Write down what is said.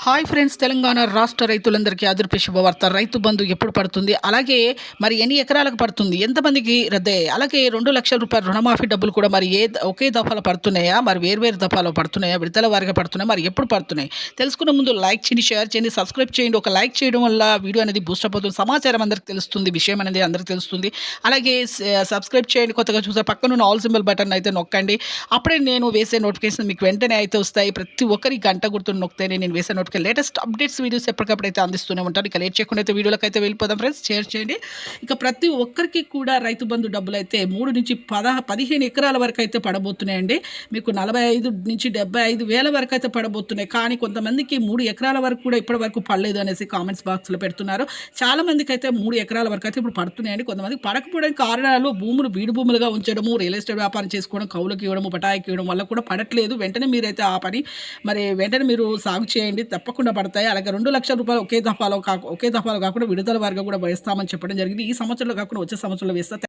Hi friends, Telangana రాష్ట్ర రైతులందరికీ అదృశ్య శుభవార్త. రైతు బంధు ఎప్పుడు పడుతుంది, అలాగే మరి ఎన్ని ఎకరాలకు పడుతుంది, ఎంతమందికి రద్దయ్యాయి, అలాగే 2 లక్షల రూపాయల రుణమాఫీ డబ్బులు కూడా మరి ఒకే దఫాలో పడుతున్నాయా, మరి వేర్వేరు దఫాలో పడుతున్నాయా, విడతల వారిగా పడుతున్నాయా, మరి ఎప్పుడు పడుతున్నాయి తెలుసుకునే ముందు లైక్ చేయండి, షేర్ చేయండి, సబ్స్క్రైబ్ చేయండి. ఒక లైక్ చేయడం వల్ల వీడియో అనేది బూస్టప్ అవుతుంది, సమాచారం అందరికి తెలుస్తుంది, విషయం అనేది అందరికి తెలుస్తుంది. అలాగే సబ్స్క్రైబ్ చేయండి. కొత్తగా చూసే పక్కన ఆల్ సింబల్ బటన్ అయితే నొక్కండి. అప్పుడే నేను వేసే నోటిఫికేషన్ మీకు వెంటనే అయితే వస్తాయి. ప్రతి ఒక్కరి గంట గుర్తుని నొక్కితేనే నేను వేసే లేటెస్ట్ అప్డేట్స్ వీడియోస్ ఎప్పటికప్పుడు అయితే అందిస్తూనే ఉంటాను. ఇక లేట్ చేయకుండా అయితే వీడియోలోకి అయితే వెళ్ళిపోదాం ఫ్రెండ్స్. షేర్ చేయండి. ఇక ప్రతి ఒక్కరికి కూడా రైతు బంధు డబ్బులు అయితే 3 నుంచి 15 ఎకరాల వరకు అయితే పడబోతున్నాయండి. మీకు 45 నుంచి 75 వేల వరకు అయితే పడబోతున్నాయి. కానీ కొంతమందికి 3 ఎకరాల వరకు కూడా ఇప్పటి వరకు పడలేదు అనేసి కామెంట్స్ బాక్స్లో పెడుతున్నారు. చాలా మందికి అయితే 3 ఎకరాల వరకు అయితే ఇప్పుడు పడుతున్నాయండి. కొంతమందికి పడకపోవడానికి కారణాలు భూములు బీడు భూములుగా ఉంచడము, రియల్ ఎస్టేట్ వ్యాపారం చేసుకోవడం, కౌలుకి ఇవ్వడము, బటాయికి ఇవ్వడం వల్ల కూడా పడట్లేదు. వెంటనే మీరైతే ఆ పని వెంటనే మీరు సాగు చేయండి, తప్పకుండా పడతాయి. అలాగే 2 లక్షల రూపాయలు ఒకే దఫాలో కాకుండా విడుదల వారిగా కూడా వేస్తామని చెప్పడం జరిగింది. ఈ సంవత్సరంలో కాకుండా వచ్చే సంవత్సరంలో వేస్తే